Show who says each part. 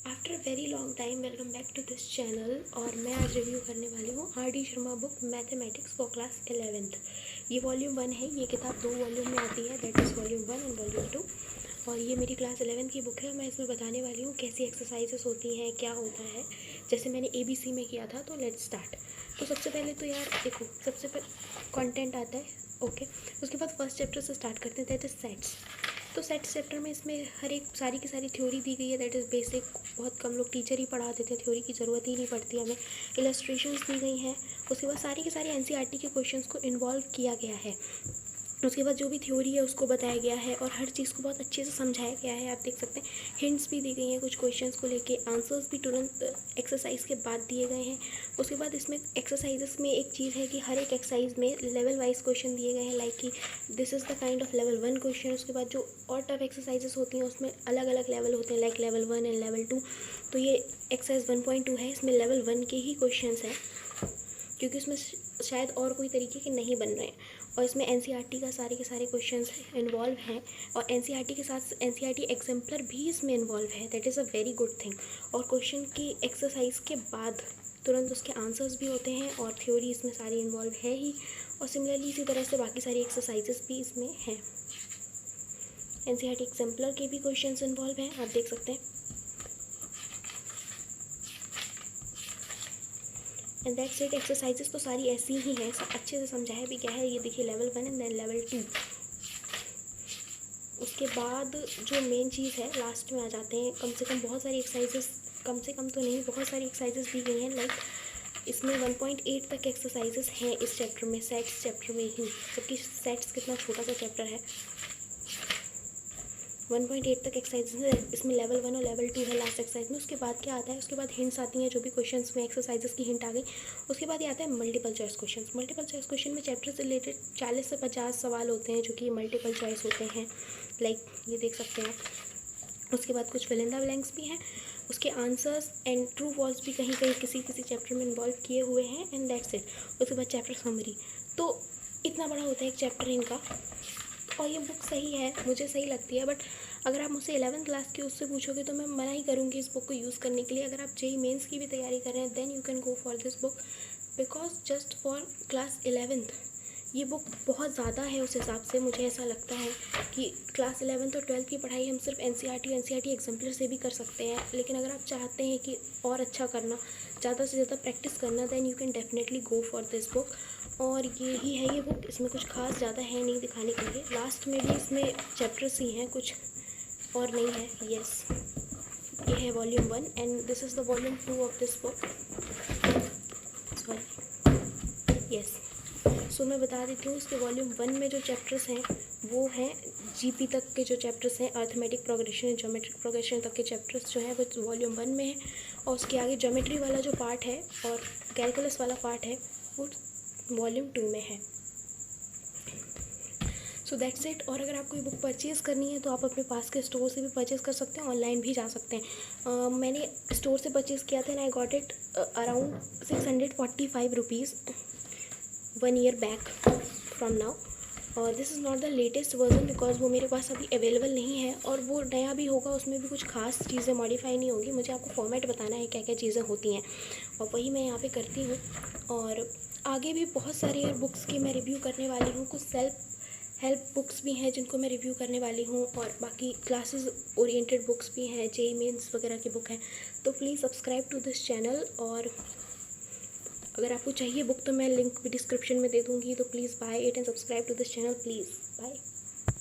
Speaker 1: After very long time welcome back to this channel. और मैं आज रिव्यू करने वाली हूँ R D. Sharma book mathematics for class 11th। ये वॉल्यूम 1 है। ये किताब 2 वॉल्यूम में आती है, that is volume 1 and volume 2। और ये मेरी क्लास 11 की बुक है। मैं इसमें बताने वाली हूँ कैसी एक्सरसाइजेस होती हैं, क्या होता है। जैसे मैंने ABC में किया था, तो लेट्स स्टार्ट। तो सबसे पहले तो यार देखो, सबसे पहले कंटेंट आता है, ओके। उसके बाद फर्स्ट चैप्टर से स्टार्ट करते हैं, दैट इज़ सेट्स। तो सेट्स चैप्टर में इसमें हर एक सारी की सारी थ्योरी दी गई है, दैट इज़ बेसिक। बहुत कम लोग टीचर ही पढ़ा देते हैं, थ्योरी की ज़रूरत ही नहीं पड़ती हमें। इलस्ट्रेशंस दी गई हैं। उसके बाद सारी के सारे एनसीईआरटी के क्वेश्चंस को इन्वॉल्व किया गया है। उसके बाद जो भी थ्योरी है उसको बताया गया है और हर चीज़ को बहुत अच्छे से समझाया गया है। आप देख सकते हैं हिंट्स भी दी गई हैं कुछ क्वेश्चंस को लेके, आंसर्स भी तुरंत एक्सरसाइज के बाद दिए गए हैं। उसके बाद इसमें एक्सरसाइजेस में एक चीज़ है कि हर एक एक्सरसाइज में लेवल वाइज क्वेश्चन दिए गए हैं, लाइक कि this is the kind of level 1 question. उसके बाद जो और टफ एक्सरसाइजेस होती हैं उसमें अलग अलग लेवल होते हैं, लाइक लेवल 1 एंड लेवल 2। तो ये एक्सरसाइज 1.2 है, इसमें लेवल 1 के ही क्वेश्चन हैं, क्योंकि उसमें शायद और कोई तरीके के नहीं बन रहे हैं। और इसमें एनसीईआरटी का सारे के सारे क्वेश्चंस इन्वॉल्व हैं। और एनसीईआरटी के साथ एनसीईआरटी एग्जाम्पलर भी इसमें इन्वॉल्व है, that is a very good thing. और क्वेश्चन की एक्सरसाइज के बाद तुरंत उसके आंसर्स भी होते हैं और थ्योरी इसमें सारी इन्वॉल्व है ही। और सिमिलरली इसी तरह से बाकी सारी एक्सरसाइजेस भी इसमें हैं। एनसीईआरटी एग्जाम्पलर के भी क्वेश्चंस इन्वॉल्व हैं, आप देख सकते हैं। And that's it. एक्सरसाइजेस तो सारी ऐसी ही हैं, सब अच्छे से समझाया भी गया है। ये देखिए लेवल 1 एंड देन लेवल 2। उसके बाद जो मेन चीज़ है लास्ट में आ जाते हैं। कम से कम बहुत सारी एक्सरसाइजेस, कम से कम तो नहीं, बहुत सारी एक्सरसाइजेस दी गई हैं। लाइक इसमें 1.8 तक एक्सरसाइजेस हैं इस चैप्टर में, सेट्स चैप्टर में ही, जबकि सेट्स कितना छोटा सा चैप्टर है। 1.8 तक एक्सरसाइज है इसमें, लेवल 1 और लेवल 2 है लास्ट एक्सरसाइज में। उसके बाद क्या आता है, उसके बाद हिंट्स आती हैं, जो भी क्वेश्चंस में एक्सरसाइजेस की हिंट आ गई। उसके बाद ये आता है multiple choice questions. Multiple choice question में चैप्टर से रिलेटेड 40 से 50 सवाल होते हैं जो कि मल्टीपल चॉइस होते हैं, लाइक ये देख सकते हैं आप। उसके बाद कुछ फिल इन द ब्लैंक्स भी हैं, उसके आंसर्स एंड ट्रू फॉल्स भी कहीं कहीं किसी किसी चैप्टर में इन्वॉल्व किए हुए हैं, एंड दैट्स इट। उसके बाद चैप्टर समरी। तो इतना बड़ा होता है एक चैप्टर इनका। और ये बुक सही है, मुझे सही लगती है, बट अगर आप मुझसे 11th क्लास की उससे पूछोगे तो मैं मना ही करूँगी इस बुक को यूज़ करने के लिए। अगर आप जेईई मेंस की भी तैयारी कर रहे हैं then you can go for this book, because just for class 11th ये बुक बहुत ज़्यादा है उस हिसाब से। मुझे ऐसा लगता है कि क्लास 11th और 12th की पढ़ाई हम सिर्फ एनसीईआरटी एग्जाम्पलर से भी कर सकते हैं, लेकिन अगर आप चाहते हैं कि और अच्छा करना, ज़्यादा से ज़्यादा प्रैक्टिस करना, then you can definitely go for this book. और ये ही है ये बुक, इसमें कुछ खास ज़्यादा है नहीं दिखाने के लिए। लास्ट में भी इसमें चैप्टर्स ही हैं, कुछ और नहीं है। यस, ये है volume 1 and this is the volume 2 of this book. Sorry, yes. So मैं बता देती हूँ, उसके वॉल्यूम 1 में जो चैप्टर्स हैं वो हैं जीपी तक के जो चैप्टर्स हैं, अर्थमेटिक प्रोग्रेशन, ज्योमेट्रिक प्रोग्रेशन तक के चैप्टर्स जो हैं वो वॉल्यूम 1 में है। और उसके आगे ज्योमेट्री वाला जो पार्ट है और कैलकुलस वाला पार्ट है वो वॉल्यूम 2 में है। So that's it. और अगर आपको ये बुक परचेज़ करनी है तो आप अपने पास के स्टोर से भी परचेज़ कर सकते हैं, ऑनलाइन भी जा सकते हैं। मैंने स्टोर से परचेज़ किया था and I got it around 645 rupees 1 year back from now. और this is not the latest version, because वो मेरे पास अभी अवेलेबल नहीं है और वो नया भी होगा, उसमें भी कुछ खास चीज़ें मॉडिफाई नहीं होगी। मुझे आपको फॉर्मेट बताना है क्या क्या चीज़ें होती हैं और वही मैं यहाँ पे करती हूँ। और आगे भी बहुत सारी बुक्स की मैं रिव्यू करने वाली हूँ। कुछ सेल्फ हेल्प बुक्स भी हैं जिनको मैं रिव्यू करने वाली हूँ, और बाकी क्लासेस ओरिएंटेड बुक्स भी हैं, जेईई मेंस वगैरह की बुक हैं। तो please subscribe to this channel. और अगर आपको चाहिए बुक तो मैं लिंक भी डिस्क्रिप्शन में दे दूँगी, तो please buy it and subscribe to this channel please. Bye.